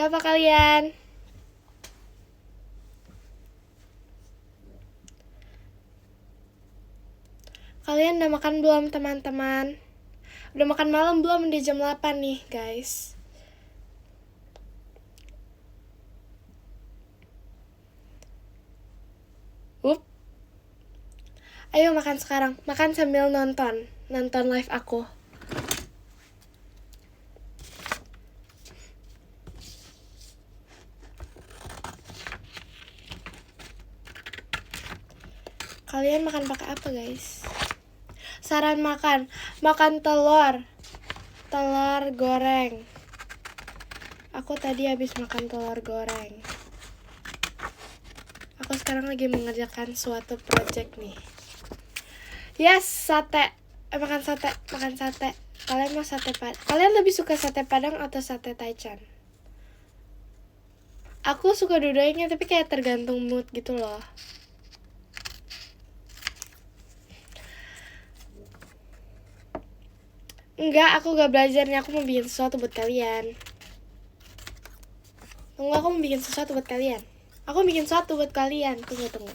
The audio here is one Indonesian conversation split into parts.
Lagi apa kalian? Kalian udah makan belum teman-teman? Udah makan malam belum di jam 8 nih guys? Ayo makan sekarang, makan sambil nonton live aku. Kalian makan pakai apa guys? Saran makan telur goreng. Aku tadi habis makan telur goreng. Aku sekarang lagi mengerjakan suatu project nih. Yes, sate. Makan sate. Kalian mau sate padang? Kalian lebih suka sate padang atau sate taichan? Aku suka dua-duanya tapi kayak tergantung mood gitu loh. Enggak, aku gak belajar nih. Aku mau bikin sesuatu buat kalian. Tunggu, aku mau bikin sesuatu buat kalian. Tunggu.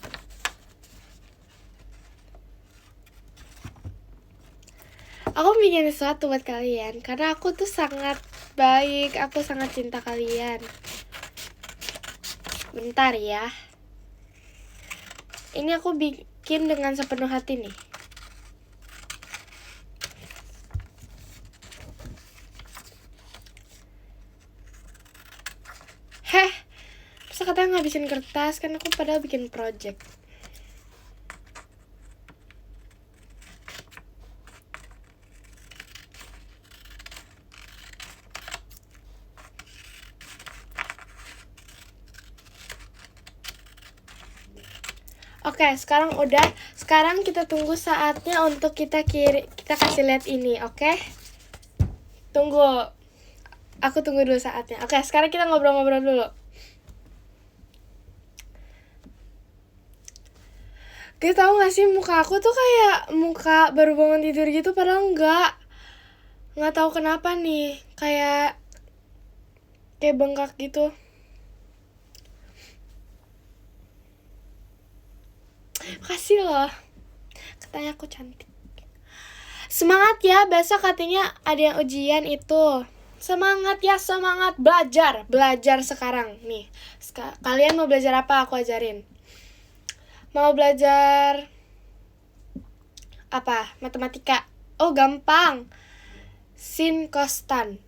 Aku bikin sesuatu buat kalian karena aku tuh sangat baik, aku sangat cinta kalian. Bentar ya. Ini aku bikin dengan sepenuh hati nih. Masa katanya ngabisin kertas, kan aku padahal bikin project. Oke, sekarang udah. Sekarang kita tunggu saatnya untuk kita kasih lihat ini, oke? Tunggu. Aku tunggu dulu saatnya. Oke, sekarang kita ngobrol-ngobrol dulu. Kita tahu gak sih muka aku tuh kayak muka baru bangun tidur gitu, padahal enggak. Nggak tahu kenapa nih, kayak bengkak gitu. Makasih loh, katanya aku cantik. Semangat ya, besok katanya ada yang ujian itu. Semangat ya, semangat belajar sekarang nih. Kalian mau belajar apa? Aku ajarin. Mau belajar apa? Matematika. Oh, gampang. Sin kostan.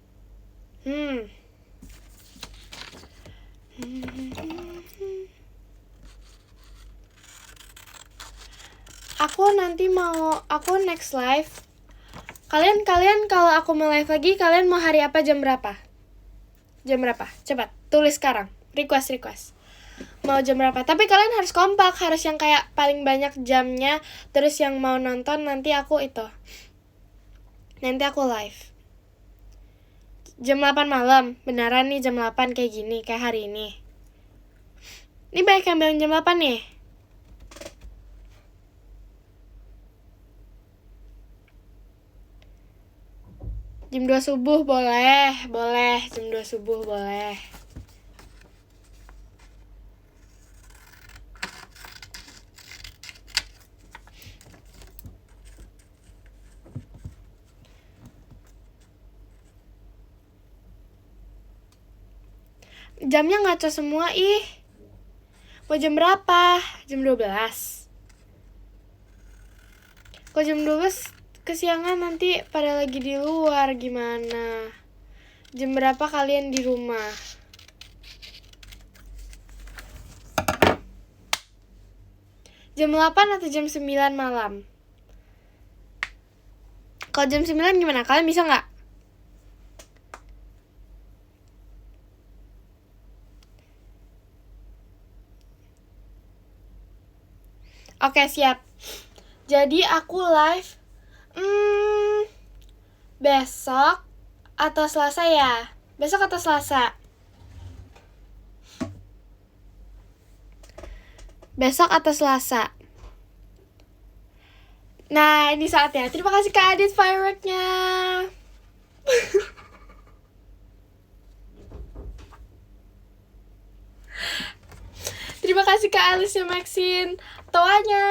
Aku next live. Kalian kalau aku mau live lagi, kalian mau hari apa, jam berapa? Cepat, tulis sekarang. Request. Mau jam berapa? Tapi kalian harus kompak, harus yang kayak paling banyak jamnya. Terus yang mau nonton nanti aku live. Jam 8 malam. Beneran nih jam 8 kayak gini, kayak hari ini. Ini banyak yang bilang jam 8 nih. Jam 2 subuh boleh. Jam 2 subuh boleh. Jamnya ngaco semua ih. Mau jam berapa? Jam 12. Kalau jam 12 kesiangan nanti pada lagi di luar gimana? Jam berapa kalian di rumah? Jam 8 atau jam 9 malam? Kalau jam 9 gimana? Kalian bisa nggak? Oke, siap. Jadi aku live besok atau Selasa ya? Besok atau Selasa? Besok atau Selasa? Nah, ini saatnya. Terima kasih Kak Adit fireworknya. Terima kasih Kak Alicia Maxine toanya.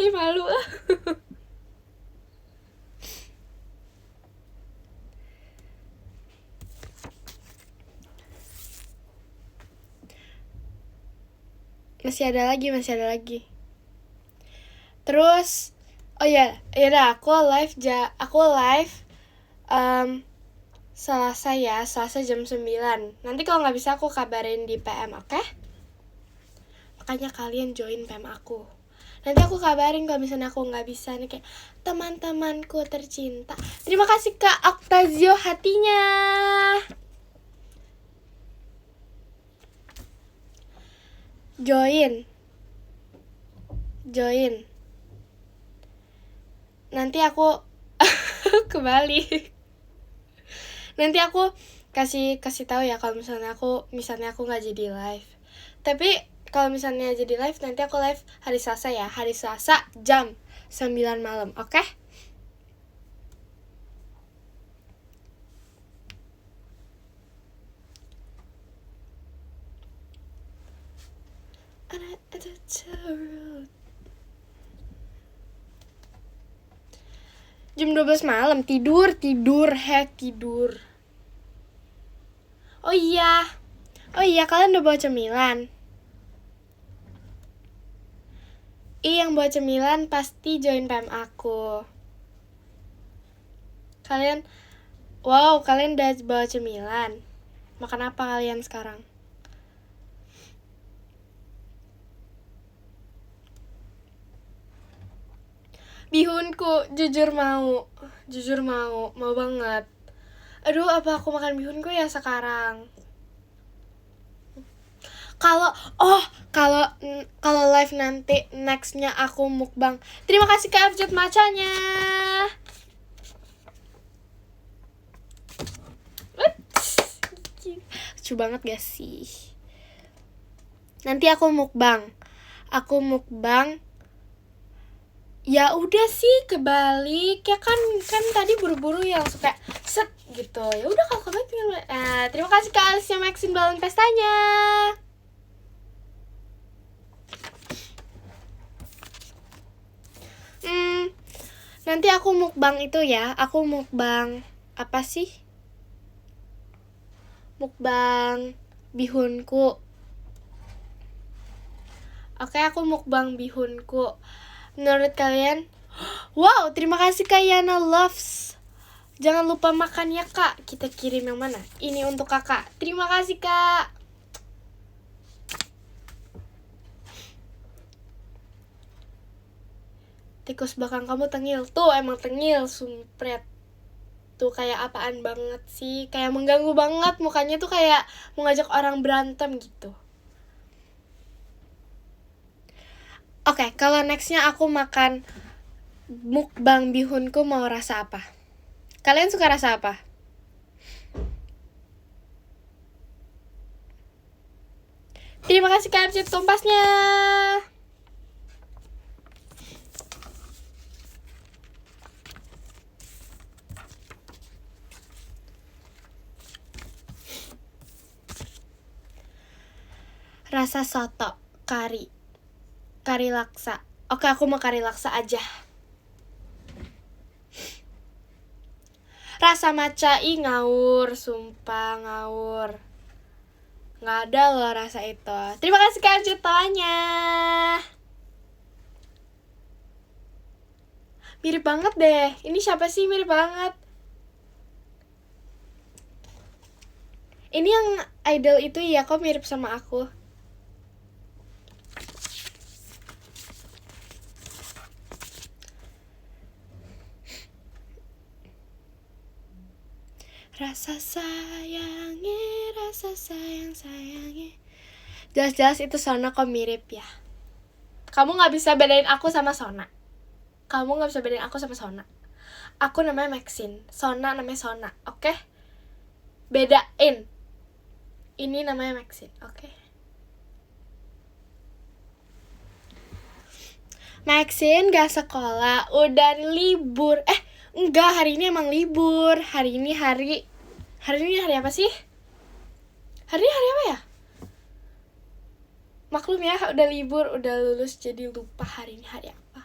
Ih malu ah. Masih ada lagi. Terus oh ya, yaudah aku live Selasa jam 9. Nanti kalau nggak bisa aku kabarin di PM, oke? Makanya kalian join PM aku. Nanti aku kabarin kalau misalnya aku nggak bisa nih, kayak teman-temanku tercinta. Terima kasih Kak Octazio hatinya. Join. Nanti aku kembali. Nanti aku kasih tahu ya kalau misalnya aku nggak jadi live. Tapi kalau misalnya jadi live, nanti aku live hari Selasa ya. Hari Selasa jam 9 malam, oke? Jam 12 malam tidur. Oh iya, kalian udah bawa cemilan? Yang bawa cemilan pasti join PM aku. Kalian udah bawa cemilan. Makan apa kalian sekarang? Bihunku, jujur mau banget. Aduh, apa aku makan bihunku ya sekarang? Kalau live nanti nextnya aku mukbang. Terima kasih Kak Abjad macanya. Lucu banget gak sih? Nanti aku mukbang. Ya udah sih kebalik ya kan tadi buru-buru yang suka set gitu. Ya udah kalau kebalik tinggal. Terima kasih Kak Alicia Maxine balon pestanya. Nanti aku mukbang itu ya. Aku mukbang apa sih? Mukbang bihunku. Oke, aku mukbang bihunku. Menurut kalian? Wow, terima kasih Kak Yana Loves. Jangan lupa makan ya Kak. Kita kirim yang mana? Ini untuk Kakak. Terima kasih Kak. Tikus belakang kamu tengil. Tuh emang tengil, sumpret. Tuh kayak apaan banget sih. Kayak mengganggu banget. Mukanya tuh kayak mau ngajak orang berantem gitu. Oke, kalau nextnya aku makan mukbang bihunku mau rasa apa? Kalian suka rasa apa? Terima kasih Kak Abjad kompasnya. Rasa soto, kari laksa. Oke, aku mau kari laksa aja. Rasa matcha, ngawur, sumpah ngawur. Nggak ada loh rasa itu. Terima kasih Kak Jutonya. Mirip banget deh. Ini siapa sih mirip banget? Ini yang idol itu ya, kok mirip sama aku? Rasa sayangi. Jelas-jelas itu Sona kok mirip ya. Kamu gak bisa bedain aku sama Sona. Aku namanya Maxine, Sona namanya Sona, oke? Bedain. Ini namanya Maxine, oke? Maxine gak sekolah, udah libur. Enggak, hari ini emang libur. Hari ini hari apa sih? Hari apa ya? Maklum ya, udah libur, udah lulus, jadi lupa hari ini hari apa.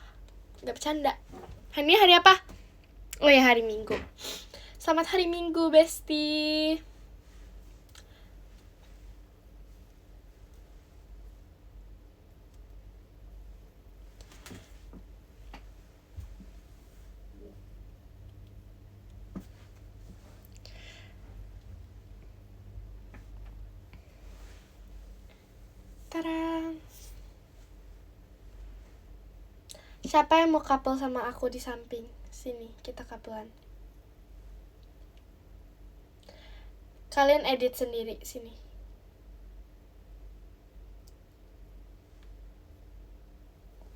Gak bercanda. Hari ini hari apa? Oh ya, hari Minggu. Selamat hari Minggu, Besti. Tarang. Siapa yang mau couple sama aku di samping? Sini, kita couplean. Kalian edit sendiri, sini.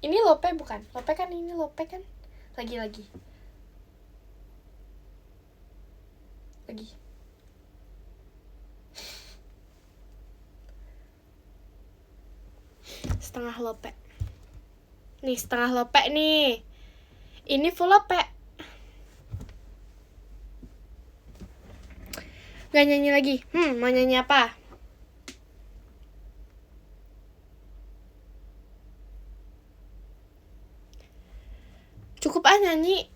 Ini Lope bukan? Lope kan, ini Lope kan? Lagi. Lagi. Setengah Lope. Nih, setengah Lope nih. Ini full Lope. Gak nyanyi lagi. Mau nyanyi apa? Cukup nyanyi.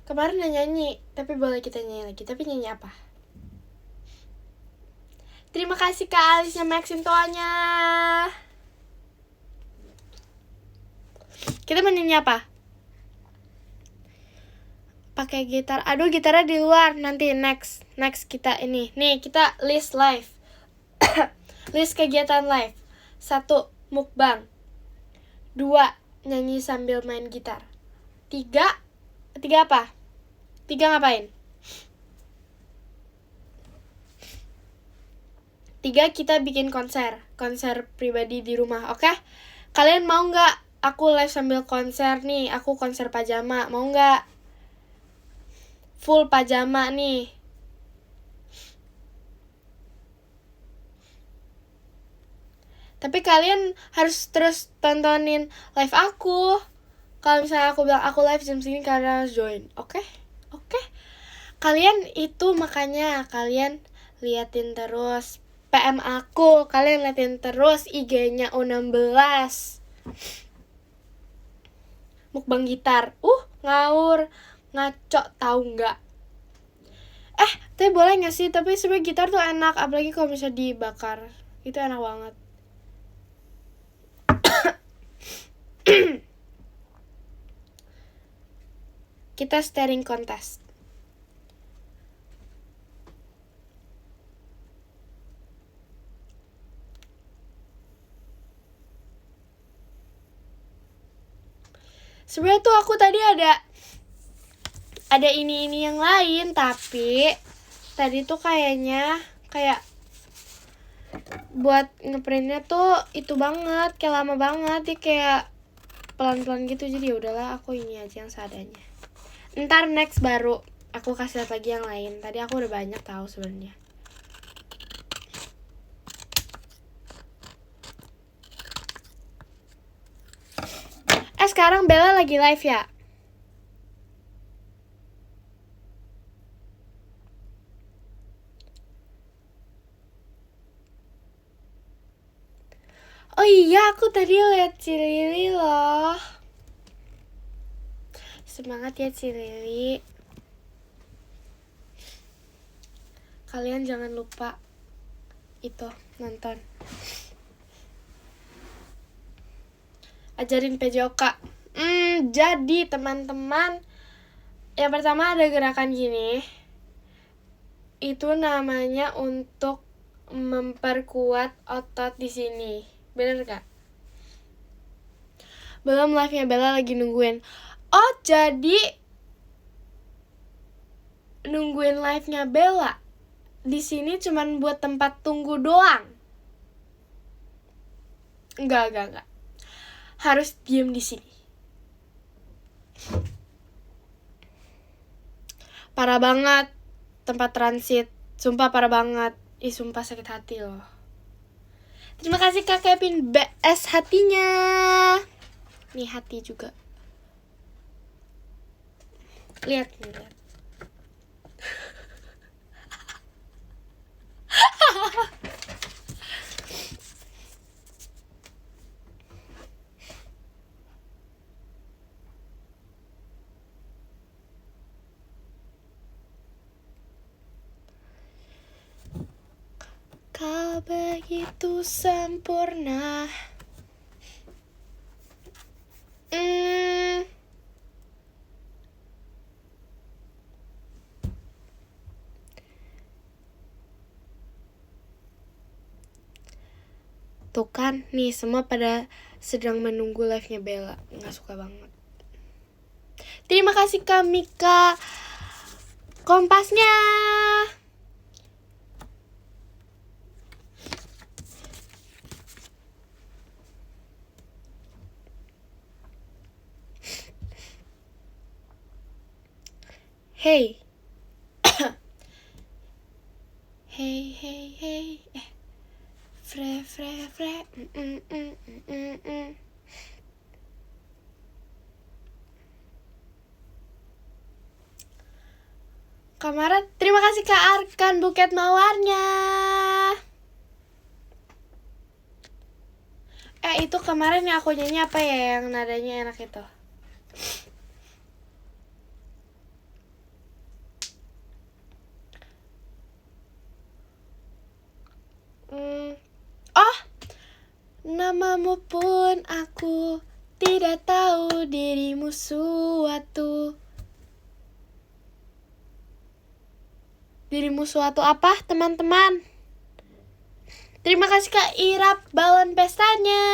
Kemarin udah nyanyi, tapi boleh kita nyanyi lagi. Tapi nyanyi apa? Terima kasih Kak Alisnya Maxim Toanya. Kita mau nyanyi apa? Pakai gitar. Aduh, gitarnya di luar. Nanti next kita ini. Nih, kita list live. List kegiatan live. 1. Mukbang. 2. Nyanyi sambil main gitar. 3 apa? 3 ngapain? 3 kita bikin konser pribadi di rumah, oke? Kalian mau nggak aku live sambil konser nih? Aku konser pajama, mau nggak? Full pajama nih. Tapi kalian harus terus tontonin live aku. Kalau misalnya aku bilang aku live jam segini, kalian harus join, oke? Kalian itu makanya kalian liatin terus PM aku, kalian liatin terus IG-nya U16. Mukbang gitar. Ngawur, ngaco, tahu nggak? Tapi boleh nggak sih? Tapi sebenarnya gitar tuh enak, apalagi kalau bisa dibakar. Itu enak banget. Kita staring contest. Sebenarnya tuh aku tadi ada ini yang lain, tapi tadi tuh kayak buat ngeprintnya tuh itu banget, kayak lama banget, dia kayak pelan-pelan gitu. Jadi udahlah, aku ini aja yang seadanya. Ntar next baru aku kasih lihat lagi yang lain. Tadi aku udah banyak tahu sebenarnya. Sekarang Bella lagi live ya? Oh iya, aku tadi lihat Cilili loh. Semangat ya Cilili. Kalian jangan lupa itu nonton. Ajarin PJOK. Jadi teman-teman, yang pertama ada gerakan gini. Itu namanya untuk memperkuat otot di sini. Bener gak? Belum live-nya, Bella lagi nungguin. Oh, jadi nungguin live-nya Bella di sini cuman buat tempat tunggu doang. Enggak. Harus diem di sini. Parah banget tempat transit. Sumpah parah banget. Sumpah sakit hati loh. Terima kasih Kak Kevin BS hatinya. Nih hati juga. Lihat. kau begitu sempurna. Tuh kan, nih semua pada sedang menunggu live-nya Bella. Nggak suka banget. Terima kasih Kak Mika kompasnya. Hey. Hey, hey, hey. Fre. Kamaran, terima kasih Kak Arkan buket mawarnya. Itu kemarin yang aku nyanyi apa ya yang nadanya enak itu? Oh, namamu pun aku tidak tahu dirimu suatu. Dirimu suatu apa teman-teman? Terima kasih Kak Irap balon pestanya.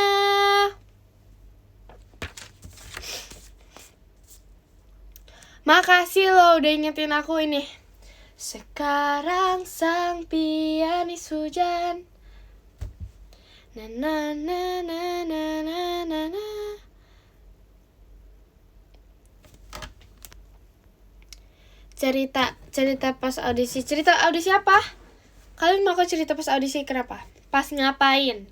Makasih lo udah ingetin aku ini. Sekarang sang pianis hujan. Na na na na na na na na. Cerita pas audisi. Cerita audisi apa? Kalian mau aku cerita pas audisi kenapa? Pas ngapain?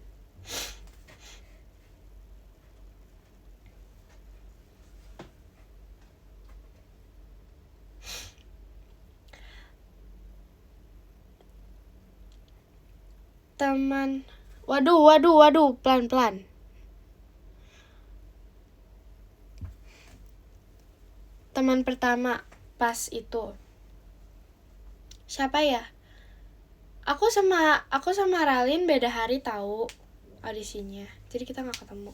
Teman. Waduh, pelan-pelan. Teman pertama pas itu. Siapa ya? Aku sama Ralin beda hari tahu audisinya. Jadi kita nggak ketemu.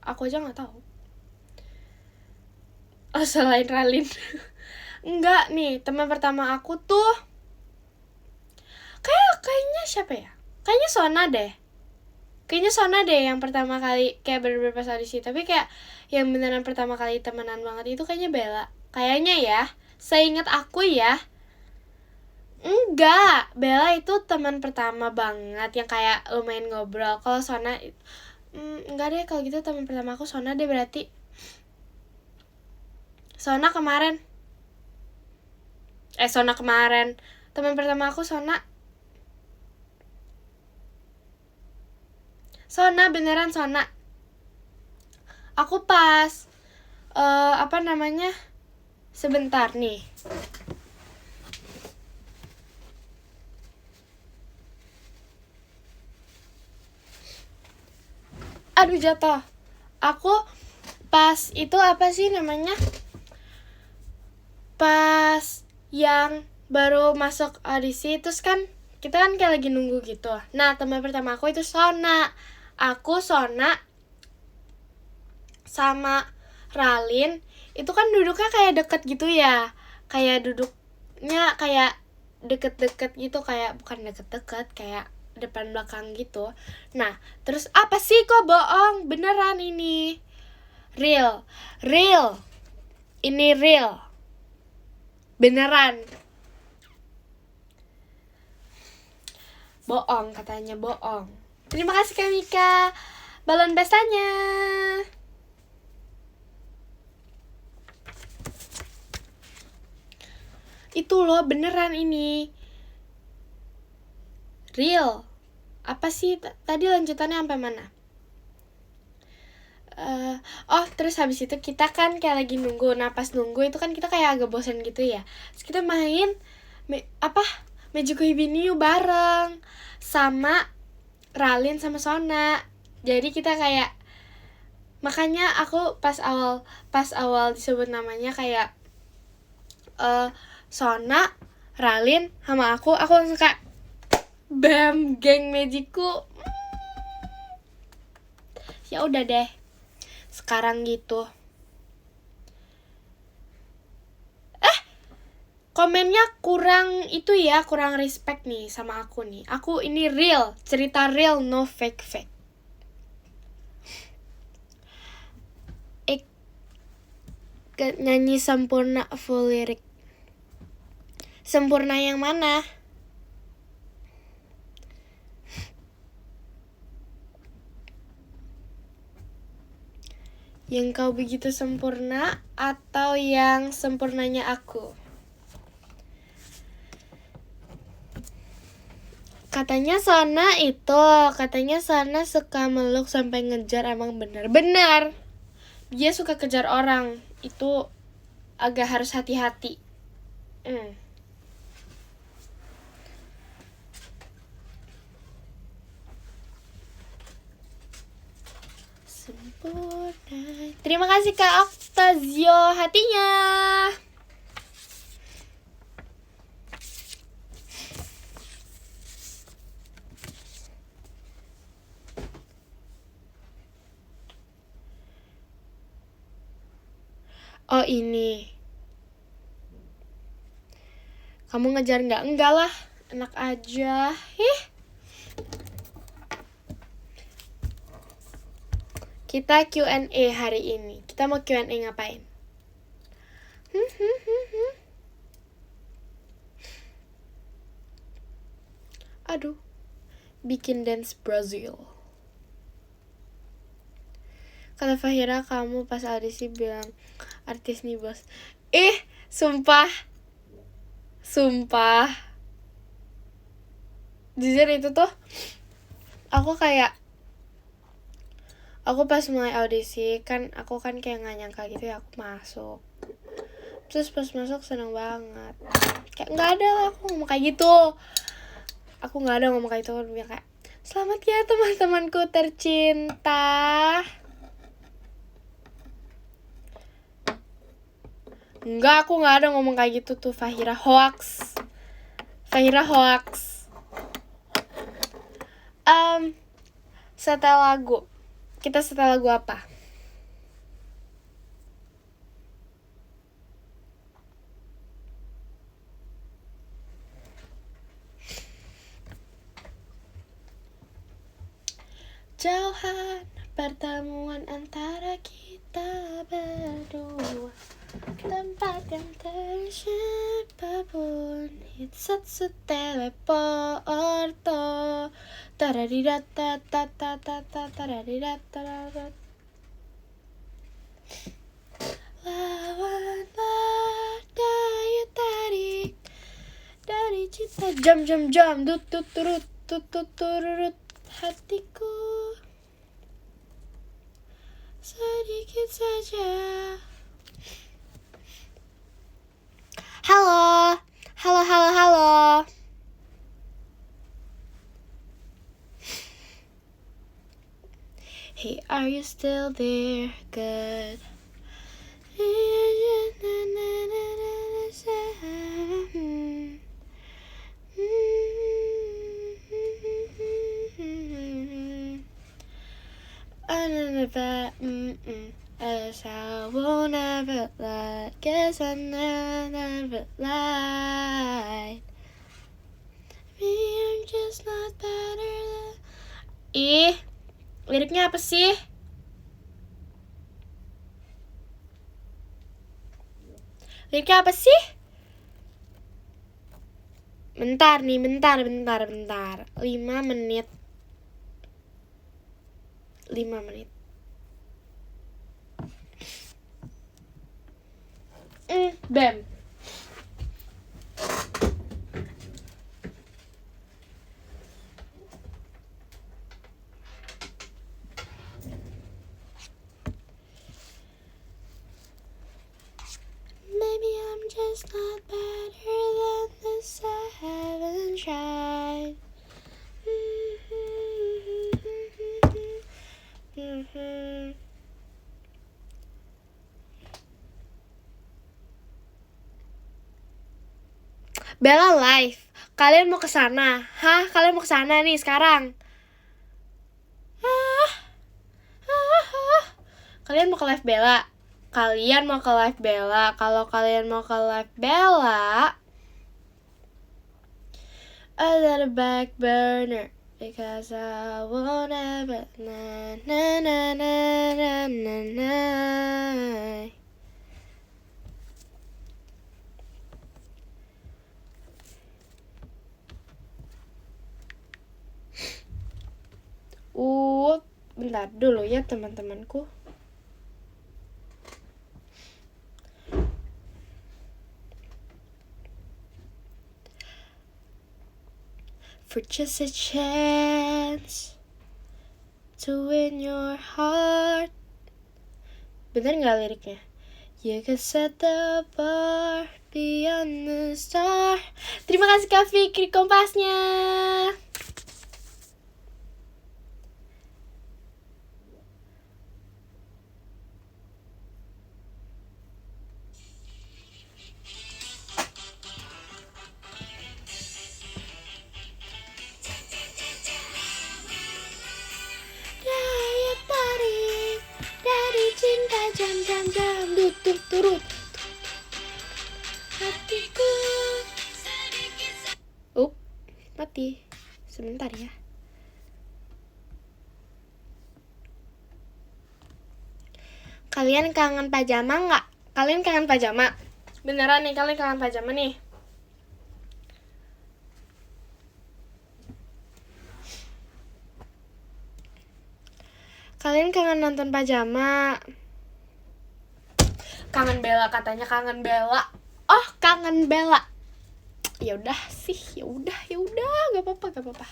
Aku aja nggak tahu. Oh, selain Ralin. Enggak nih, teman pertama aku tuh kayaknya siapa ya? Kayaknya Sona deh yang pertama kali kayak bener-bener pas audisi. Tapi kayak yang beneran pertama kali temenan banget itu kayaknya Bella. Kayaknya ya, seingat aku ya. Enggak, Bella itu teman pertama banget yang kayak lumayan ngobrol. Kalau Sona enggak deh, kalau gitu teman pertama aku Sona deh berarti. Sona kemarin. Teman pertama aku Sona. Beneran Sona. Aku pas sebentar nih. Aduh, jatuh. Aku pas itu pas yang baru masuk audisi, terus kan kita kan kayak lagi nunggu gitu. Nah, teman pertama aku itu Sona. Aku, Sona, sama Ralin itu kan duduknya kayak deket gitu ya. Kayak duduknya kayak deket-deket gitu, kayak bukan deket-deket, kayak depan belakang gitu. Nah, terus apa sih kok bohong? Beneran ini. Real. Ini real. Beneran. Bohong, katanya bohong. Terima kasih Kak Mika balon pestanya. Itu loh, beneran ini. Real. Apa sih tadi lanjutannya sampai mana? Terus habis itu kita kan kayak lagi nunggu. Nah, pas nunggu itu kan kita kayak agak bosan gitu ya. Terus kita main Magic Hibiniu bareng sama Ralin sama Sona. Jadi kita kayak, makanya aku pas awal disebut namanya kayak Sona, Ralin sama aku langsung kayak Bam, geng Magicku. Ya udah deh. Sekarang gitu. Komennya kurang itu ya, kurang respect nih sama aku nih. Aku ini real, cerita real, no fake. Nyanyi sempurna full lirik. Sempurna yang mana? Yang kau begitu sempurna atau yang sempurnanya aku? Katanya Sana suka meluk sampai ngejar, emang benar. Dia suka kejar orang, itu agak harus hati-hati. Sempurna. Terima kasih Kak Octazio hatinya. Oh ini. Kamu ngejar nggak? Enggak lah, enak aja. Kita Q&A hari ini. Kita mau Q&A ngapain? Aduh, bikin dance Brazil. Kata Fahira, kamu pas audisi bilang artis nih bos. Sumpah. Jujur itu tuh, aku pas mulai audisi kan, aku kan kayak gak nyangka gitu ya aku masuk. Terus pas masuk seneng banget. Kayak gak ada lah aku ngomong kayak gitu. Aku gak ada ngomong kayak itu. Aku bilang kayak, selamat ya teman-temanku tercinta. Enggak, aku gak ada ngomong kayak gitu tuh. Fahira hoax. Setel lagu. Kita setel lagu apa? Jauhan pertemuan antara kita berdua, tempat yang siapapun, hitsatsu teleporto, tararirata tararirata. Lawanlah daya tarik dari cinta, jam tuturut hatiku sedikit saja. Halo. Hey, are you still there? Good. As I won't ever lie, guess I never lied. Me, I'm just not better than. Liriknya apa sih? Bentar. 5 menit. Bam. Maybe I'm just not better than this, I haven't tried. Bella live. Kalian mau ke sana? Hah? Kalian mau ke sana nih sekarang? Kalian mau ke live Bella? Kalian mau ke live Bella? Kalau kalian mau ke live Bella, a little back burner because I won't ever na na na na na na na. Bentar dulu ya teman-temanku. For just a chance to win your heart. Bener gak liriknya? You can set the bar beyond the star. Terima kasih Kak Fikri kompasnya. Daya tarik dari cinta jam-jam-jam turut hatiku. Mati. Sebentar ya. Kalian kangen pajama nggak? Kalian kangen pajama? Beneran nih, kalian kangen pajama nih? Kalian kangen nonton pajama? Kangen Bella katanya, kangen Bella. Oh, kangen Bella. Ya udah sih, ya udah, gak apa-apa.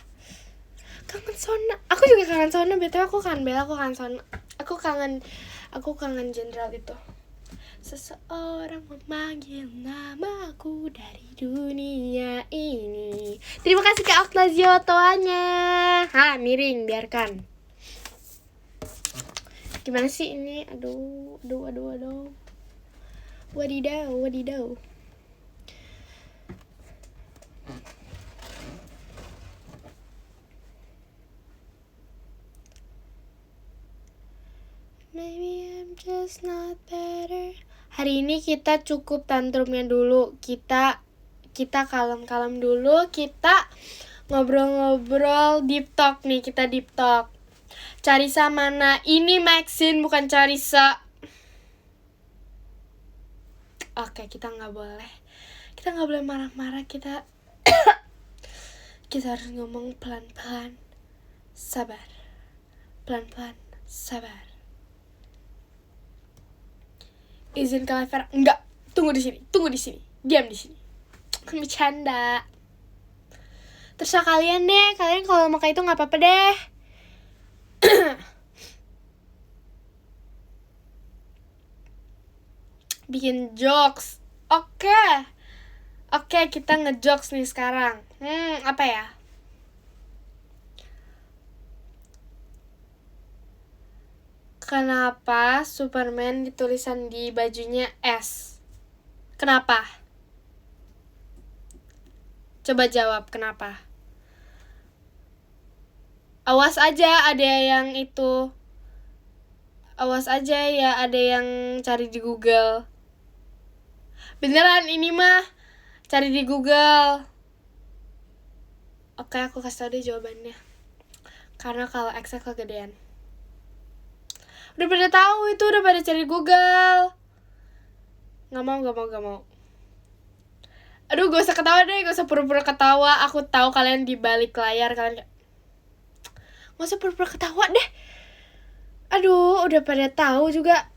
Kangen Sona. Aku juga kangen Sona, betul aku kangen Bella, aku kangen Sona. Aku kangen Jenderal itu. Seseorang memanggil namaku dari dunia ini. Terima kasih Kak Octazio toanya. Miring, biarkan. Gimana sih ini? Aduh. Wadidaw. Maybe I'm just not better. Hari ini kita cukup tantrumnya dulu. Kita kalem-kalem dulu. Kita ngobrol-ngobrol deep talk nih. Kita deep talk. Carissa mana? Ini Maxine bukan Carissa. Oke, kita nggak boleh marah-marah. Kita harus ngomong pelan-pelan. Sabar. Pelan-pelan. Sabar. Izin ke live Vera? Enggak. Tunggu di sini. Diam di sini. Bercanda. Terserah kalian deh. Kalian kalau mau kayak itu nggak apa-apa deh. Bikin jokes. Oke, kita ngejokes nih sekarang. Apa ya? Kenapa Superman ditulisan di bajunya S? Kenapa? Coba jawab kenapa. Awas aja ada yang itu. Awas aja ya ada yang cari di Google. Beneran ini mah cari di Google. Oke, aku kasih tau deh jawabannya. Karena kalau X-nya kegedean. Udah pada tahu itu, udah pada cari Google. Gak mau. Aduh, gak usah ketawa deh, gak usah pura-pura ketawa. Aku tahu kalian di balik layar kalian gak usah pura-pura ketawa deh. Aduh, udah pada tahu juga.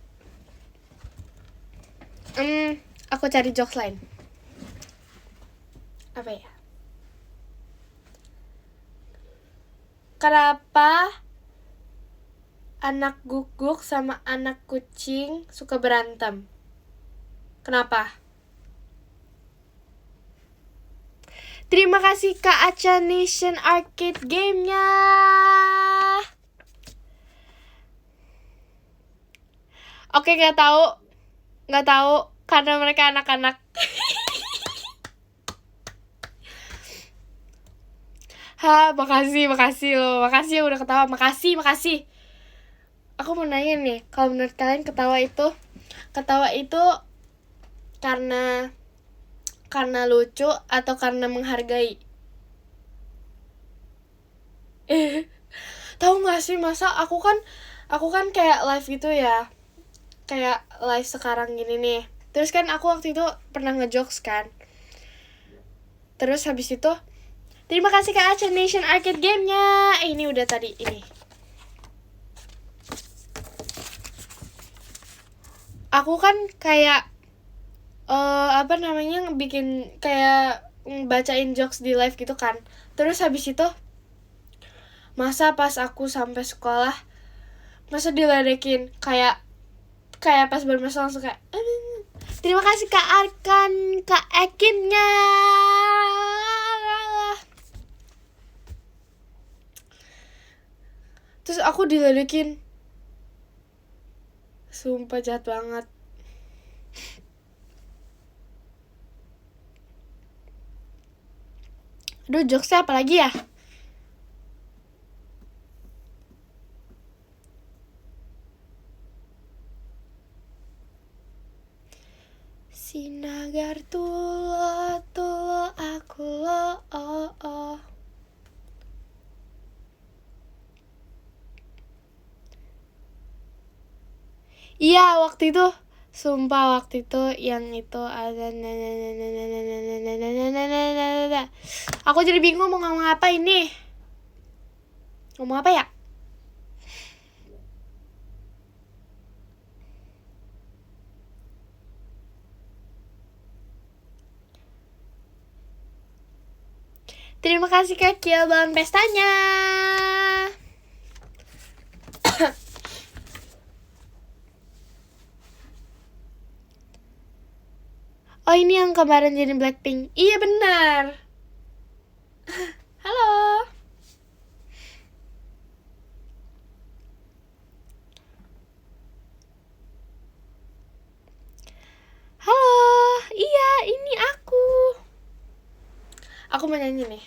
Aku cari jokes lain. Apa ya? Kenapa anak guguk sama anak kucing suka berantem? Kenapa? Terima kasih Kak Acha Nation Arcade Game-nya. Oke, nggak tahu karena mereka anak-anak. Makasih lo. Makasih udah ketawa. Makasih. Aku mau nanya nih, kalau menurut kalian ketawa itu karena lucu atau karena menghargai? Tahu nggak sih, masa aku kan kayak live gitu ya, kayak live sekarang gini nih. Terus kan aku waktu itu pernah ngejokes kan. Terus habis itu, terima kasih Kak Aca Nation Arcade Game-nya. Ini udah tadi ini. Aku kan kayak bikin kayak bacain jokes di live gitu kan. Terus habis itu, masa pas aku sampai sekolah, masa diledekin kayak pas baru masuk langsung kayak terima kasih Kak Arkan, Kak Ekinnya. Terus aku diledekin. Sumpah jahat banget. Aduh, jokesnya apa lagi ya? Sinagar tulo aku lo oh. Iya, waktu itu sumpah waktu itu yang itu ada aku jadi bingung mau ngomong apa ini. Ngomong apa ya? Terima kasih Kak Kiel balon pestanya. Oh, ini yang kemarin jadi Blackpink. Iya benar. Halo. Halo. Iya, ini aku. Aku mau nyanyi nih.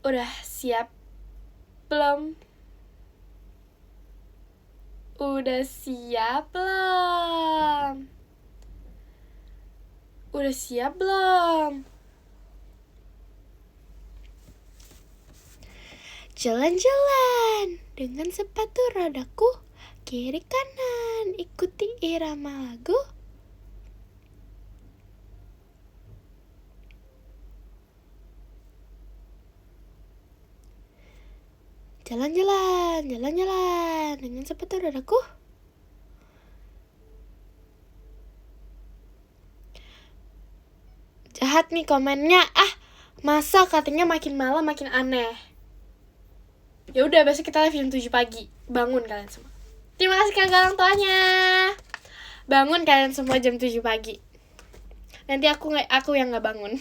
Udah siap belum? Udah siap belum? Udah siap belum? Jalan-jalan dengan sepatu rodaku, kiri kanan ikuti irama lagu. Jalan-jalan dengan sepatu rodaku. Jahat nih komennya. Masa katanya makin malam makin aneh. Ya udah, besok kita live jam 7 pagi. Bangun kalian semua. Terima kasih kakak orang tuanya. Bangun kalian semua jam 7 pagi. Nanti aku yang nggak bangun.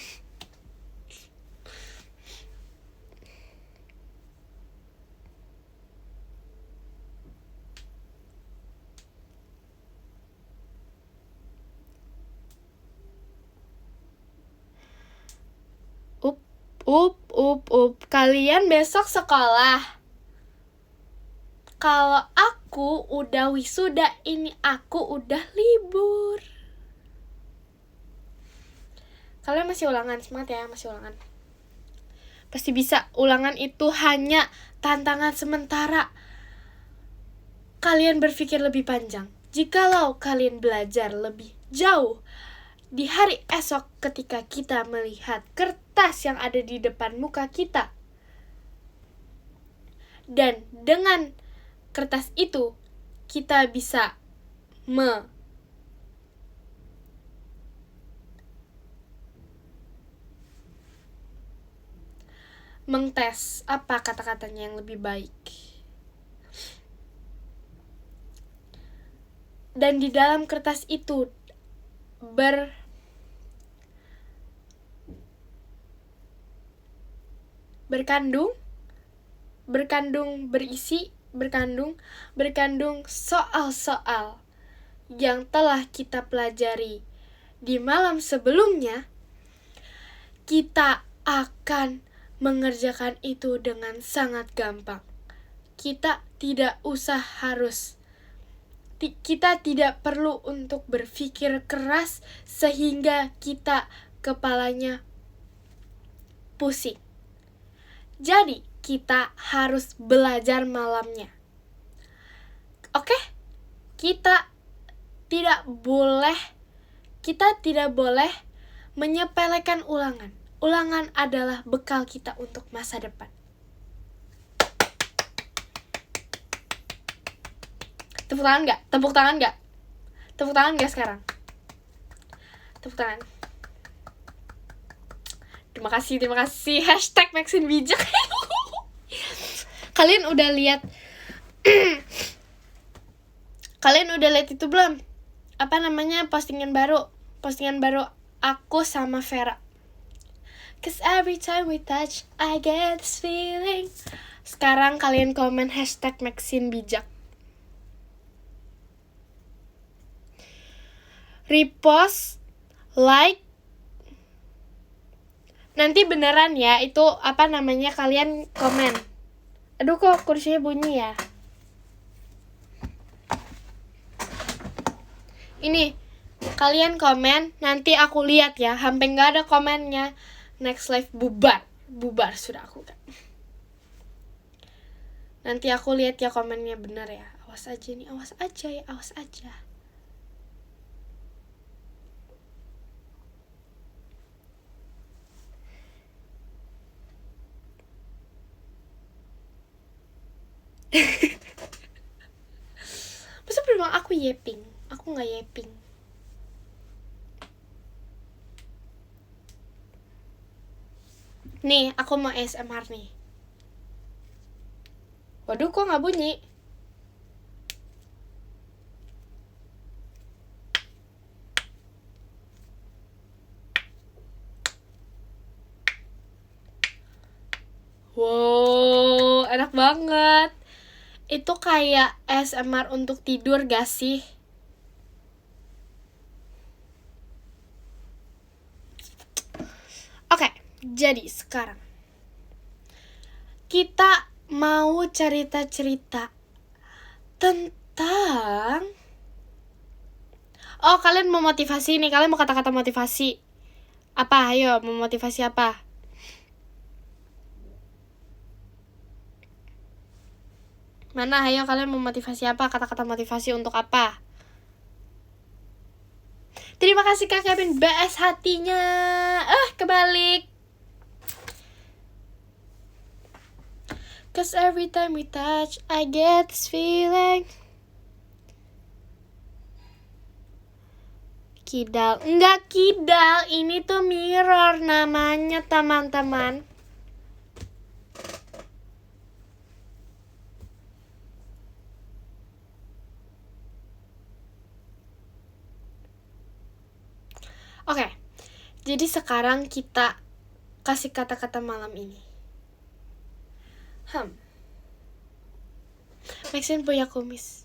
Kalian besok sekolah. Kalau aku udah wisuda, ini aku udah libur. Kalian masih ulangan, semangat ya, masih ulangan. Pasti bisa. Ulangan itu hanya tantangan sementara. Kalian berpikir lebih panjang. Jikalau kalian belajar lebih jauh, di hari esok ketika kita melihat kertas yang ada di depan muka kita, dan dengan kertas itu kita bisa mengtes apa kata-katanya yang lebih baik. Dan di dalam kertas itu berkandung soal-soal yang telah kita pelajari di malam sebelumnya. Kita akan mengerjakan itu dengan sangat gampang. Kita tidak perlu untuk berpikir keras sehingga kita kepalanya pusing. Jadi, kita harus belajar malamnya. Oke? Kita tidak boleh menyepelekan ulangan. Ulangan adalah bekal kita untuk masa depan. Tepuk tangan nggak? Tepuk tangan nggak? Tepuk tangan nggak sekarang? Tepuk tangan. Terima kasih. Hashtag Maxine bijak. Kalian udah lihat itu belum? Apa namanya, postingan baru aku sama Vera. 'Cause every time we touch, I get this feeling. Sekarang kalian komen hashtag Maxine bijak. Repost, like. Nanti beneran ya, itu apa namanya, kalian komen. Aduh, kok kursinya bunyi ya? Ini, kalian komen, nanti aku lihat ya. Hampir gak ada komennya. Next live bubar sudah aku kan. Nanti aku lihat ya komennya bener ya. Awas aja. Masa bilang aku yeping? Aku gak yeping. Nih, aku mau ASMR nih. Waduh, kok gak bunyi? Wow, enak banget. Itu kayak ASMR untuk tidur gak sih? Oke, jadi sekarang kita mau cerita-cerita tentang... Oh, kalian mau motivasi nih. Kalian mau kata-kata motivasi. Apa? Ayo, mau motivasi apa? Mana? Ayo, kalian mau motivasi apa? Kata-kata motivasi untuk apa? Terima kasih Kak Kevin, BS hatinya. Kebalik. 'Cause every time we touch, I get this feeling. Kidal. Enggak kidal, ini tuh mirror namanya, teman-teman. Oke, jadi sekarang kita kasih kata-kata malam ini. Maxine punya kumis.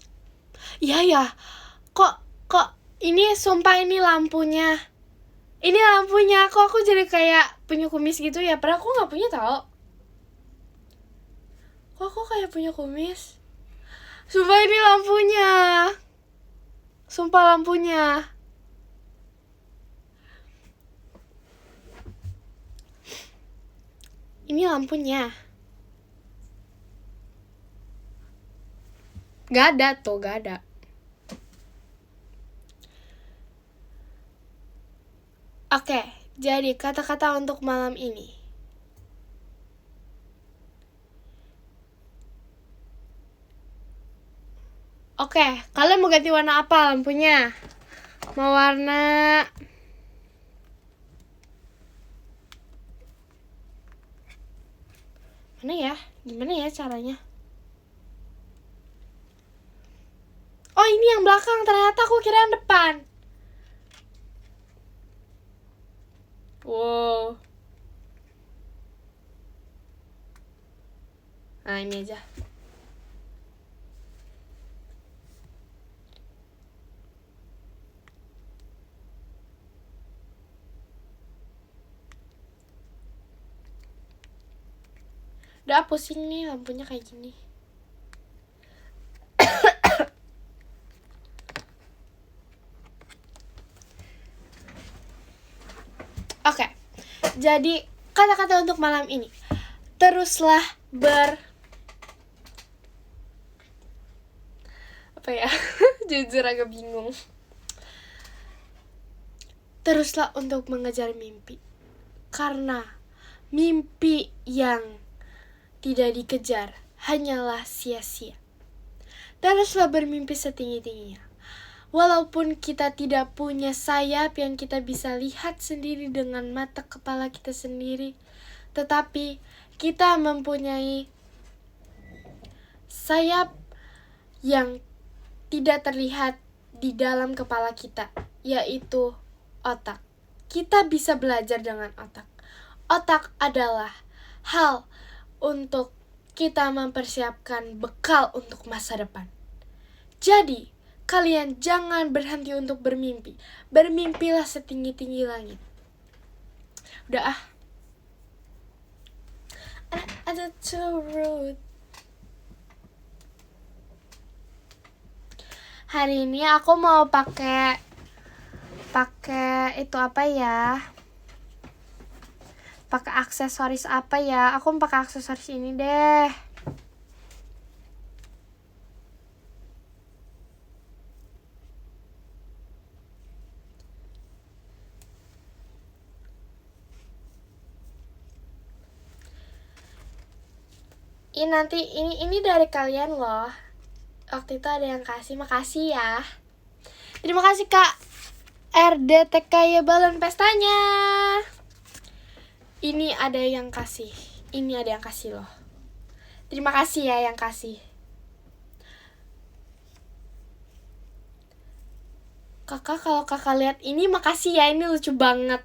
Iya ya, kok ini sumpah ini lampunya. Ini lampunya, kok aku jadi kayak punya kumis gitu ya, padahal aku gak punya tau. Kok aku kayak punya kumis? Sumpah ini lampunya. Sumpah lampunya. Ini lampunya. Gak ada tuh, gak ada. Oke, jadi kata-kata untuk malam ini. Oke, kalian mau ganti warna apa lampunya? Mau warna... Mana ya? Gimana ya caranya? Oh, ini yang belakang, ternyata aku kira yang depan. Wow. Nah, ini aja. Udah pusing nih lampunya kayak gini. Oke. Jadi kata-kata untuk malam ini. Teruslah apa ya? Jujur agak bingung. Teruslah untuk mengejar mimpi. Karena mimpi yang tidak dikejar hanyalah sia-sia. Teruslah bermimpi setinggi-tingginya. Walaupun kita tidak punya sayap yang kita bisa lihat sendiri dengan mata kepala kita sendiri, tetapi kita mempunyai sayap yang tidak terlihat di dalam kepala kita, yaitu otak. Kita bisa belajar dengan otak. Otak adalah hal untuk kita mempersiapkan bekal untuk masa depan. Jadi, kalian jangan berhenti untuk bermimpi. Bermimpilah setinggi-tinggi langit. Udah ah. Ada too rude. Hari ini aku mau pakai itu apa ya? Pakai aksesoris apa ya? Aku mau pakai aksesoris ini deh. Ini dari kalian loh. Waktu itu ada yang kasih, makasih ya. Terima kasih Kak RDTK ya balon pestanya. Ini ada yang kasih loh. Terima kasih ya yang kasih. Kakak, kalau kakak lihat ini makasih ya, ini lucu banget.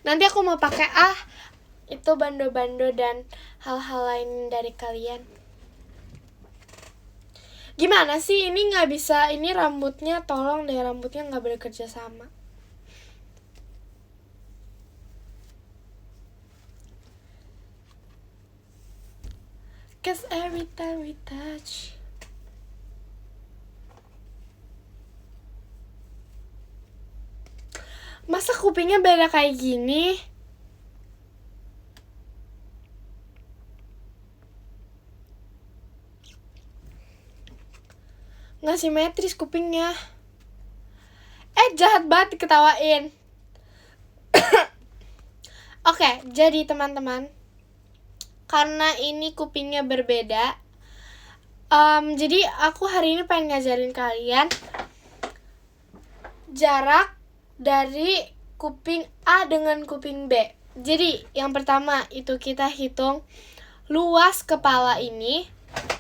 Nanti aku mau pakai itu bando-bando dan hal-hal lain dari kalian. Gimana sih ini nggak bisa, ini rambutnya tolong deh, rambutnya nggak bekerja sama. Cause every time we touch. Masa kupingnya beda kayak gini? Nggak simetris kupingnya. Jahat banget diketawain. Oke, jadi teman-teman, karena ini kupingnya berbeda, jadi aku hari ini pengen ngajarin kalian jarak dari kuping A dengan kuping B. Jadi yang pertama itu kita hitung luas kepala ini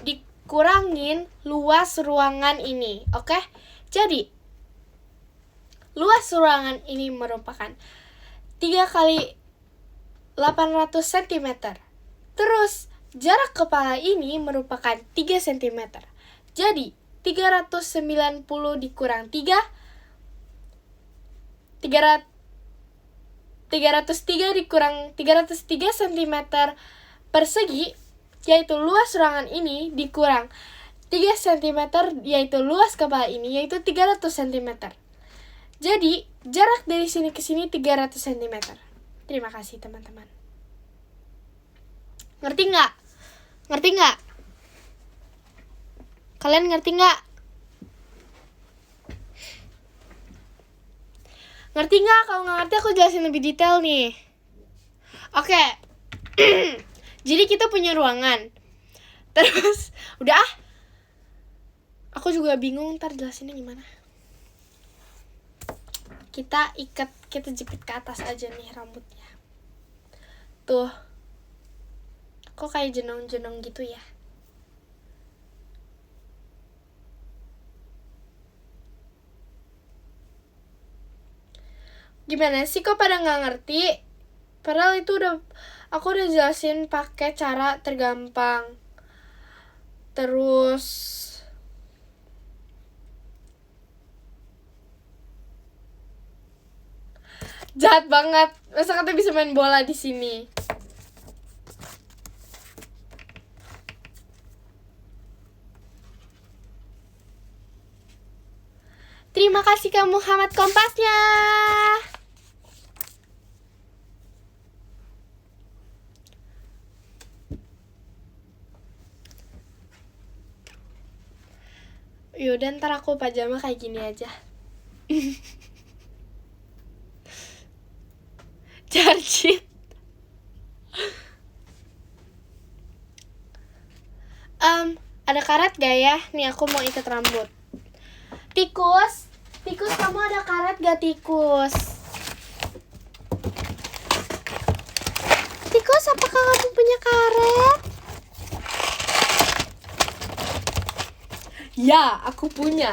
dikurangin luas ruangan ini. Oke? Jadi luas ruangan ini merupakan 3 kali 800 cm. Terus jarak kepala ini merupakan 3 cm. Jadi 390 dikurang 303 dikurang 303 cm persegi, yaitu luas ruangan ini, dikurang 3 cm, yaitu luas kepala ini, yaitu 300 cm. Jadi jarak dari sini ke sini 300 cm. Terima kasih teman-teman. Ngerti nggak? Kalian ngerti nggak? Ngerti nggak? Kalau nggak ngerti aku jelasin lebih detail nih. Oke. Jadi kita punya ruangan. Terus udah aku juga bingung ntar jelasinnya gimana. Kita jepit ke atas aja nih rambutnya. Tuh. Kok kayak jenong-jenong gitu ya? Gimana sih, kok pada nggak ngerti? Padahal itu aku udah jelasin pakai cara tergampang. Terus jahat banget. Masa katanya bisa main bola di sini? Terima kasih ke Muhammad Kompasnya. Yaudah ntar aku pajama kayak gini aja. Jarjit. Ada karet gak ya? Nih aku mau ikat rambut. Tikus kamu ada karet gak tikus? Tikus, apakah kamu punya karet? Ya, aku punya.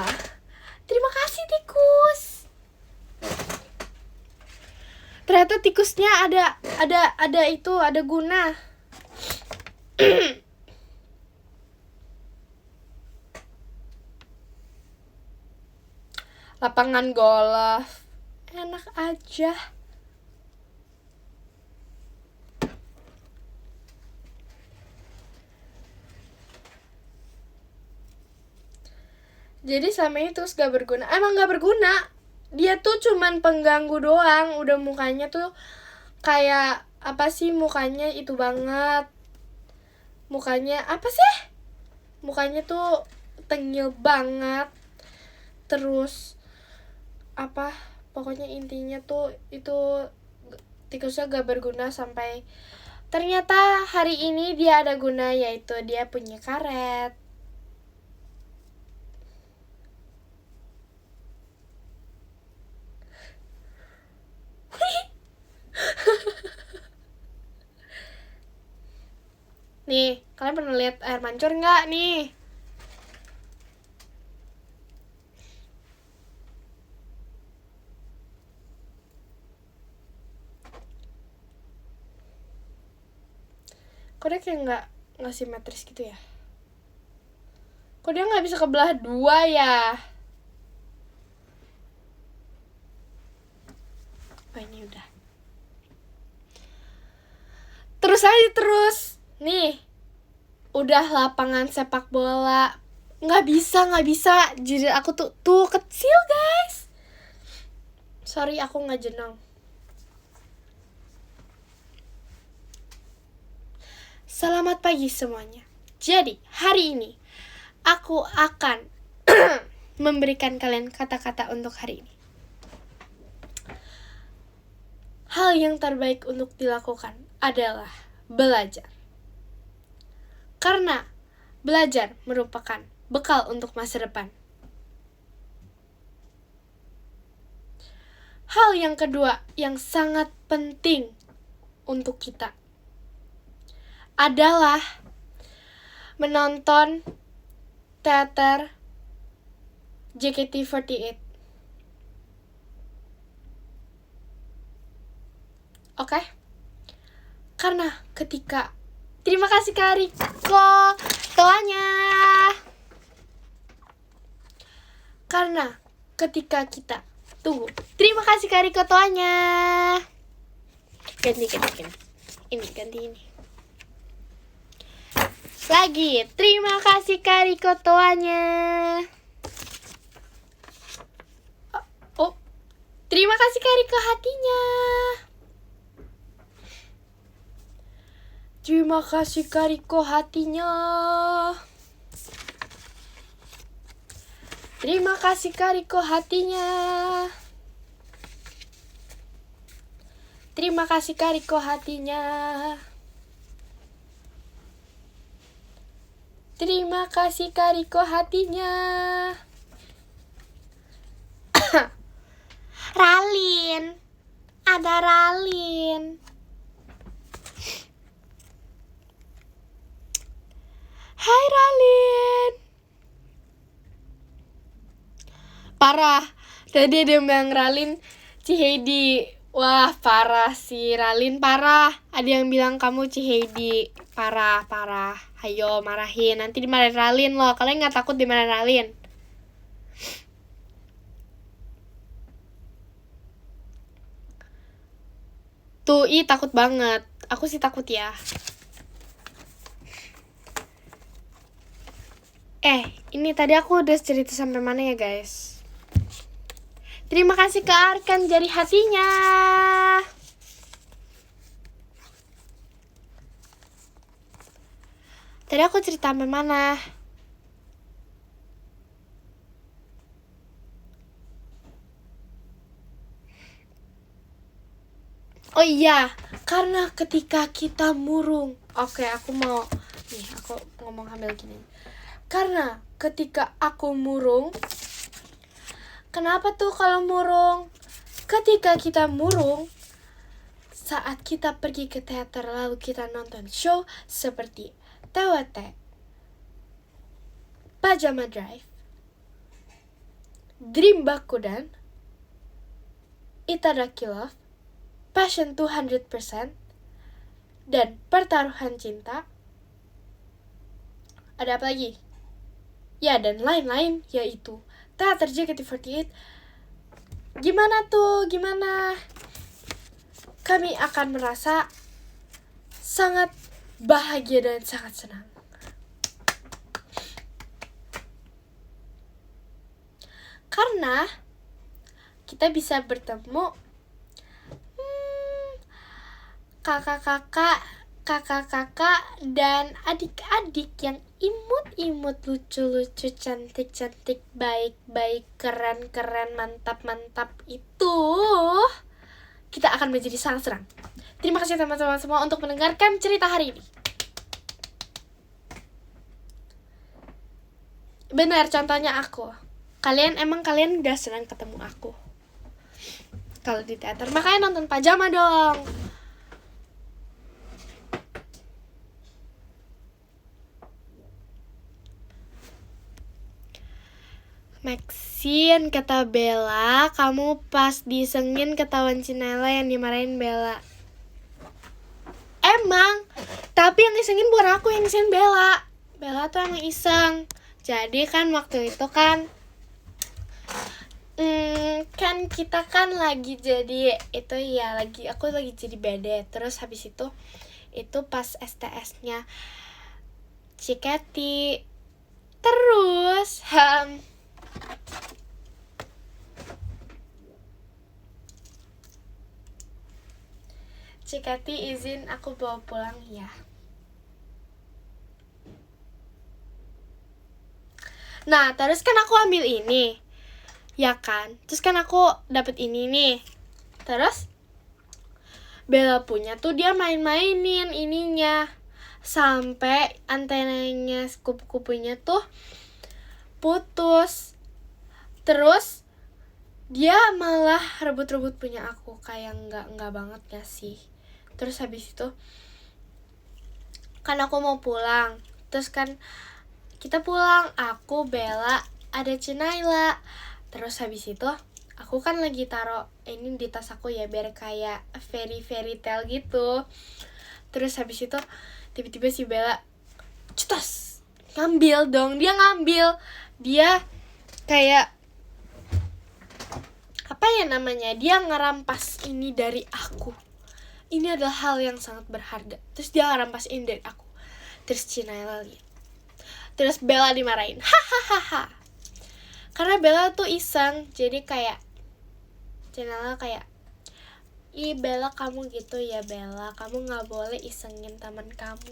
Terima kasih tikus. Ternyata tikusnya ada guna. Lapangan golf. Enak aja. Jadi selama ini terus gak berguna. Emang gak berguna. Dia tuh cuman pengganggu doang. Udah mukanya tuh kayak apa sih, mukanya itu banget. Mukanya apa sih? Mukanya tuh tengil banget. Terus apa, pokoknya intinya tuh itu tikusnya gak berguna sampai ternyata hari ini dia ada guna, yaitu dia punya karet. Nih, kalian pernah lihat air mancur nggak nih? Kok dia kayak nggak simetris gitu ya? Kok dia nggak bisa kebelah dua ya? Oh, ini udah. Terus. Nih, udah lapangan sepak bola. Nggak bisa. Jadi aku tuh kecil guys. Sorry, aku nggak jenong. Selamat pagi semuanya. Jadi, hari ini aku akan memberikan kalian kata-kata untuk hari ini. Hal yang terbaik untuk dilakukan adalah belajar. Karena belajar merupakan bekal untuk masa depan. Hal yang kedua yang sangat penting untuk kita adalah menonton teater JKT48. Oke? Karena ketika terima kasih Kak Riko toanya. Karena ketika kita tunggu. Terima kasih Kak Riko toanya. Ganti. Ini ganti ini. Lagi, terima kasih Kak Riko toanya. Oh, terima kasih Kak Riko hatinya. Terima kasih Kak Riko hatinya. Terima kasih Kak Riko hatinya. Terima kasih Kak Riko hatinya. Terima kasih Kak Riko hatinya. Ralin. Ada Ralin. Hai Ralin. Parah. Tadi ada yang bilang Ralin Cihedi. Wah, parah sih Ralin, parah. Ada yang bilang kamu Cihedi. Parah. Ayo marahin. Nanti dimarahin Ralin loh. Kalian gak takut dimarahin Ralin? Tuh, takut banget. Aku sih takut ya. Ini tadi aku udah cerita sampai mana ya guys? Terima kasih ke Arkan jari hatinya. Tadi aku cerita sampai mana? Oh iya, karena ketika kita murung. Oke, aku ngomong sambil gini. Karena ketika aku murung, kenapa tuh kalau murung? Ketika kita murung, saat kita pergi ke teater lalu kita nonton show seperti TWT, Pajama Drive, Dream Bakudan, Itadaki Love, Passion 200%, dan Pertaruhan Cinta. Ada apa lagi? Ya, dan lain-lain, yaitu Teater JKT48. Gimana? Kami akan merasa sangat bahagia dan sangat senang. Karena kita bisa bertemu kakak-kakak, dan adik-adik yang imut-imut, lucu-lucu, cantik-cantik, baik-baik, keren-keren, mantap-mantap itu. Kita akan menjadi sangat senang. Terima kasih teman-teman semua untuk mendengarkan cerita hari ini. Benar, contohnya aku. Kalian gak senang ketemu aku kalau di teater, makanya nonton Pajama dong. Maxine, kata Bella, kamu pas disengin ketahuan Cinela yang dimarahin Bella. Emang, tapi yang isengin bukan aku, yang isengin Bella. Bella tuh emang iseng. Jadi kan waktu itu kan kita kan lagi jadi aku lagi jadi BD. Terus habis itu pas STS-nya Ciketi. Terus Ciketi izin aku bawa pulang ya. Nah, terus kan aku ambil ini. Ya kan? Terus kan aku dapet ini nih. Terus Bella punya tuh dia main-mainin ininya. Sampai antenanya, kupu-kupunya tuh putus. Terus dia malah rebut-rebut punya aku. Kayak enggak banget gak sih? Terus habis itu kan aku mau pulang. Terus kan kita pulang, aku, Bella, ada Cinaila. Terus habis itu aku kan lagi taruh ini di tas aku ya, biar kayak fairy tale gitu. Terus habis itu tiba-tiba si Bella cetas ngambil dong. Dia kayak apa ya namanya, dia ngerampas ini dari aku. Ini adalah hal yang sangat berharga. Terus dia ngerampas ini dari aku. Terus Cinaila lihat. Terus Bella dimarahin. Hahaha. Karena Bella tuh iseng. Jadi kayak Cinaila kayak, ih Bella kamu gitu ya Bella, kamu gak boleh isengin teman kamu.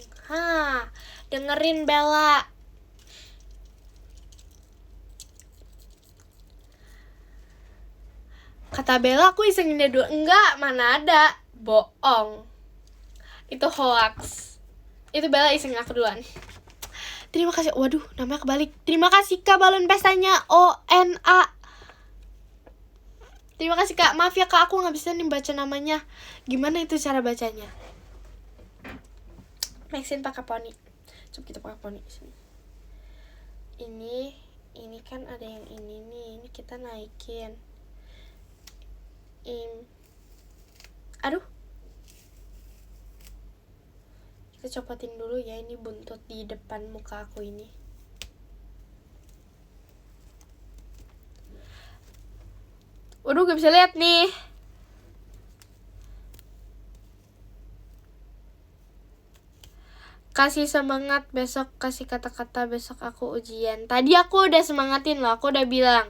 Dengerin Bella. Kata Bella aku isengin dia dulu. Enggak, mana ada. Bohong. Itu hoax. Itu Bella isengin aku duluan. Terima kasih. Waduh, namanya kebalik. Terima kasih Kak balon pestanya ONA. Terima kasih Kak. Maaf ya Kak, aku gak bisa nih baca namanya. Gimana itu cara bacanya? Maxine pakai poni. Coba kita pakai poni sini. Ini kan ada yang ini nih. Ini kita naikin. Aduh. Kita copotin dulu ya, ini buntut di depan muka aku ini. Waduh, gak bisa lihat nih. Kasih semangat besok, kasih kata-kata besok aku ujian. Tadi aku udah semangatin loh, aku udah bilang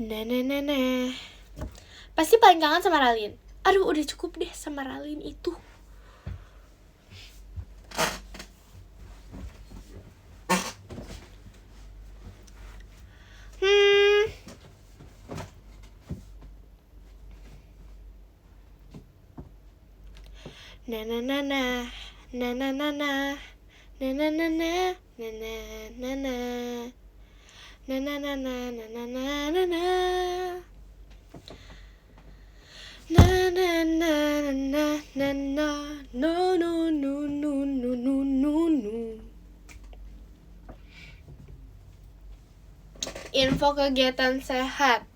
Nah. Pasti paling kangen sama Ralin. Aduh, udah cukup deh sama Ralin itu. Info kegiatan sehat.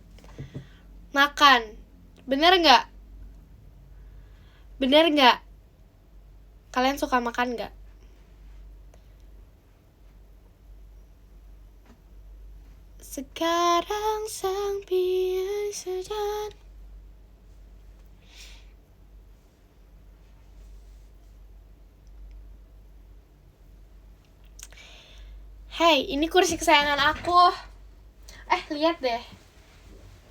Makan. Bener nggak? Kalian suka makan nggak? Sekarang sang pian sejan. Hey, ini kursi kesayangan aku. Lihat deh.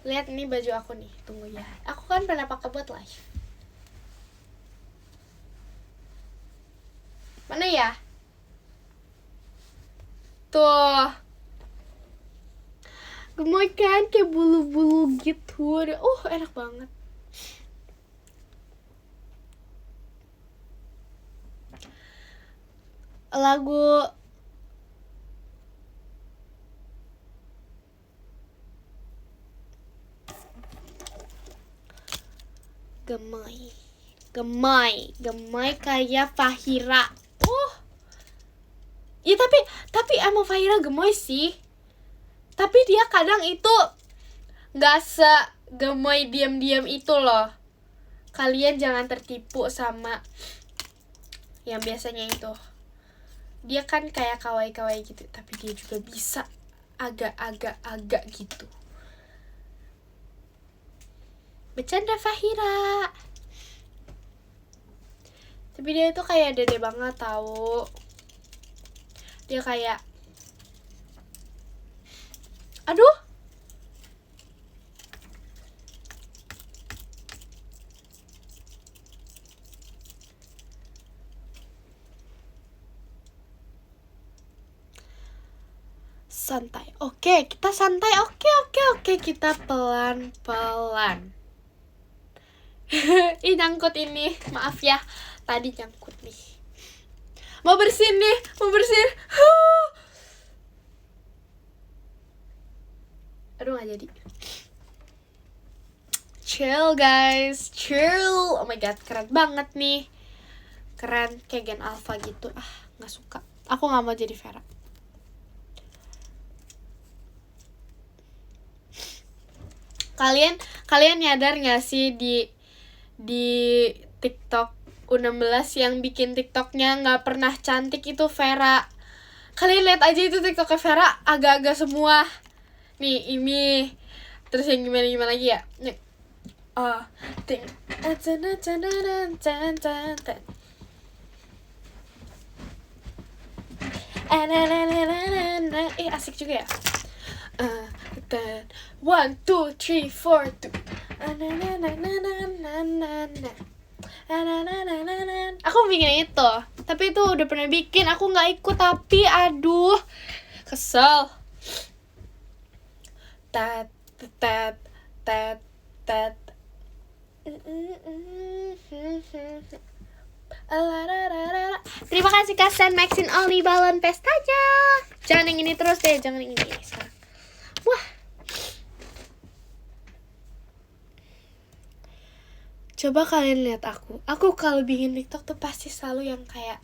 Lihat ini baju aku nih. Tunggu ya. Aku kan pernah pakai buat live. Mana ya? Tuh. Gemoy kan, kayak bulu-bulu gitu. Enak banget. Lagu Gemoy kayak Fahira. Ya tapi emang Fahira gemoy sih. Tapi dia kadang itu nggak segemoy diam-diam itu loh. Kalian jangan tertipu sama yang biasanya itu. Dia kan kayak kawaii gitu, tapi dia juga bisa agak gitu. Bercanda Fahira. Tapi dia itu kayak dede banget tahu. Dia kayak aduh. Santai. Oke, kita santai. Oke, kita pelan-pelan. Ih, nyangkut ini. Maaf ya. Tadi nyangkut nih. Mau bersihin. Aduh, gak jadi. Chill guys, chill. Oh my god, keren banget nih. Keren, kayak Gen Alpha gitu. Gak suka. Aku gak mau jadi Vera. Kalian nyadar gak sih di TikTok U16 yang bikin TikToknya gak pernah cantik itu Vera. Kalian lihat aja itu TikToknya Vera agak-agak semua. Nih, ini. Terus yang gimana lagi ya? Nih. Asik juga ya. 1, 2, 3, 4 Aku bikin itu. Tapi itu udah pernah bikin. Aku gak ikut tapi aduh. Kesel. Tat. Terima kasih Kasan Maxine Oli balon pestanya. Jangan yang ini terus deh. Jangan yang ini sekarang. Wah. Coba kalian lihat aku. Aku kalau bikin TikTok tuh pasti selalu yang kayak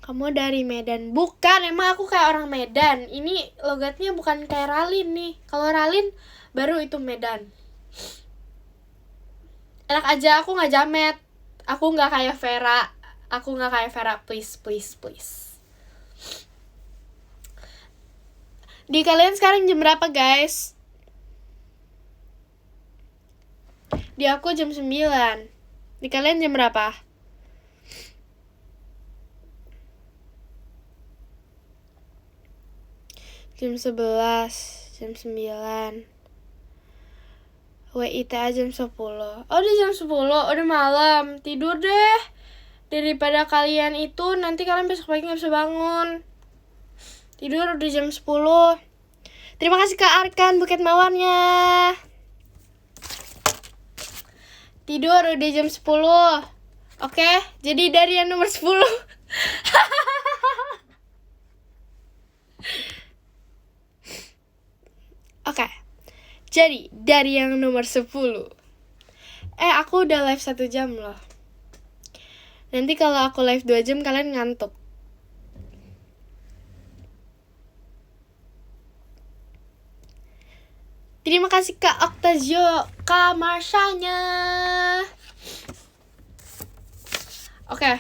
Kamu dari Medan? Bukan, emang aku kayak orang Medan. Ini logatnya bukan kayak Ralin nih. Kalau Ralin baru itu Medan. Enak aja, aku gak jamet. Aku gak kayak Vera. Please. Di kalian sekarang jam berapa guys? Di aku jam 9. Di kalian jam berapa? Jam 11, jam 9. WITA jam 10. Oh, udah jam 10, udah malam. Tidur deh. Daripada kalian itu nanti kalian besok pagi gak bisa bangun. Tidur udah jam 10. Terima kasih Kak Arkan Bukit Mawarnya. Tidur udah jam 10. Oke, jadi dari yang nomor 10. Oke. Jadi dari yang nomor 10. Aku udah live 1 jam loh. Nanti kalau aku live 2 jam kalian ngantuk. Terima kasih Kak Octazio, Kak Marshanya. Oke,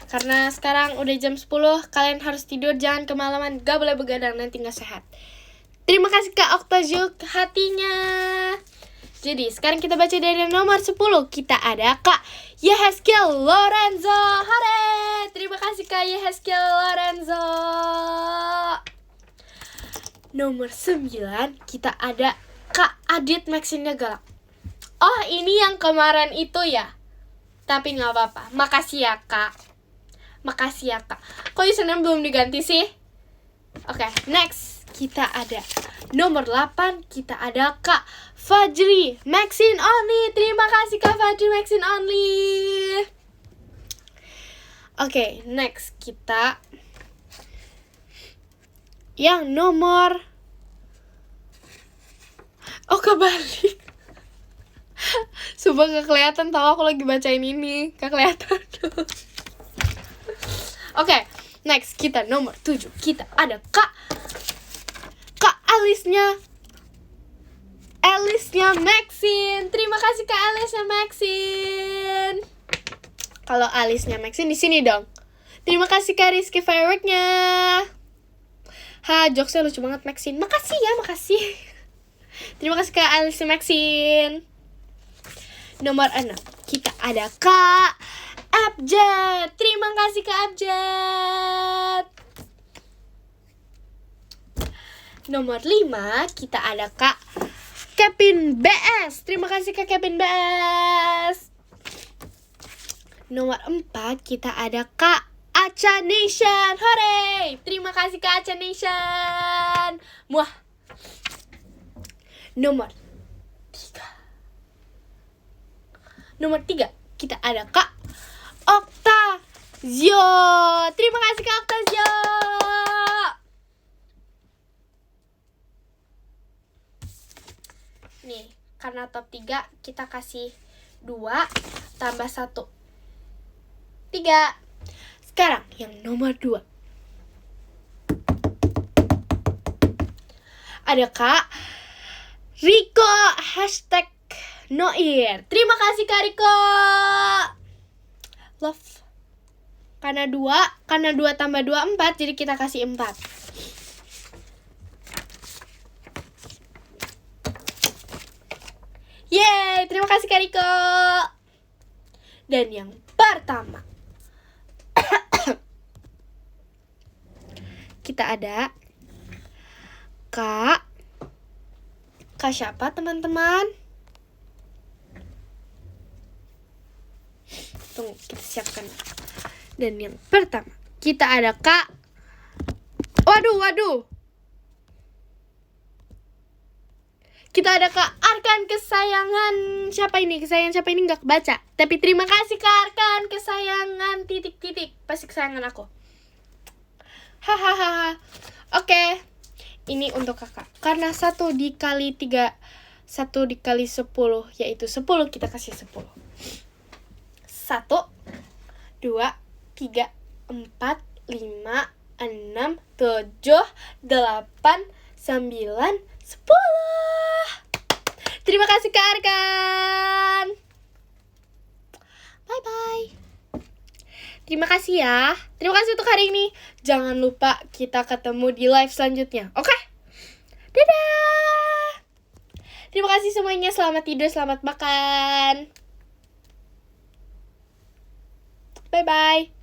karena sekarang udah jam 10, kalian harus tidur, jangan kemalaman, gak boleh begadang, nanti gak sehat. Terima kasih Kak Octazio hatinya. Jadi sekarang kita baca dari nomor 10. Kita ada Kak Yeheskel Lorenzo. Hore, terima kasih Kak Yeheskel Lorenzo. Nomor 9 kita ada Kak Adit Maxine Galak. Oh, ini yang kemarin itu ya. Tapi gak apa-apa. Makasih ya Kak. Kok username belum diganti sih? Oke, next. Kita ada nomor 8. Kita ada Kak Fajri Maxine Only. Terima kasih Kak Fajri Maxine Only. Oke, next. Kita yang nomor kebalik. Sumpah gak kelihatan, tahu aku lagi bacain ini. Gak kelihatan. Oke, next kita nomor 7. Kita ada Kak Alisnya Maxine. Terima kasih Kak Alisnya Maxine. Kalau Alisnya Maxine di sini dong. Terima kasih Kak Rizky Fireworknya. Jokesnya lucu banget Maxine. Makasih ya, makasih. Terima kasih Kak Alisnya Maxine. Nomor 6 kita ada Kak Abjad. Terima kasih Kak Abjad. Nomor 5 kita ada Kak Kevin BS. Terima kasih Kak Kevin BS. Nomor 4 kita ada Kak Acha Nation. Hore, terima kasih Kak Acha Nation. Muah. Nomor 3 kita ada Kak Octazio. Terima kasih Kak Octazio. Nih, karena top 3 kita kasih 2 tambah 1. 3. Sekarang yang nomor 2. Ada Kak Riko #Noir. Terima kasih Kak Riko. Love. Karena 2 tambah 2 4, jadi kita kasih 4. Yeay, terima kasih Kak Riko. Dan yang pertama kita ada Kak siapa teman-teman? Tunggu, kita siapkan. Dan yang pertama kita ada Kak Waduh. Kita ada Kak Arkan kesayangan. Siapa ini? Kesayangan siapa ini nggak kebaca. Tapi terima kasih Kak Arkan kesayangan ... Pasti kesayangan aku. Hahaha. Oke. Ini untuk kakak. Karena 1 dikali 3, 1 dikali 10, yaitu 10, kita kasih 10. 1, 2, 3, 4, 5, 6, 7, 8, 9, 10. Terima kasih Kak Arkan. Bye-bye. Terima kasih ya. Terima kasih untuk hari ini. Jangan lupa kita ketemu di live selanjutnya. Oke? Dadah. Terima kasih semuanya, selamat tidur, selamat makan. Bye-bye.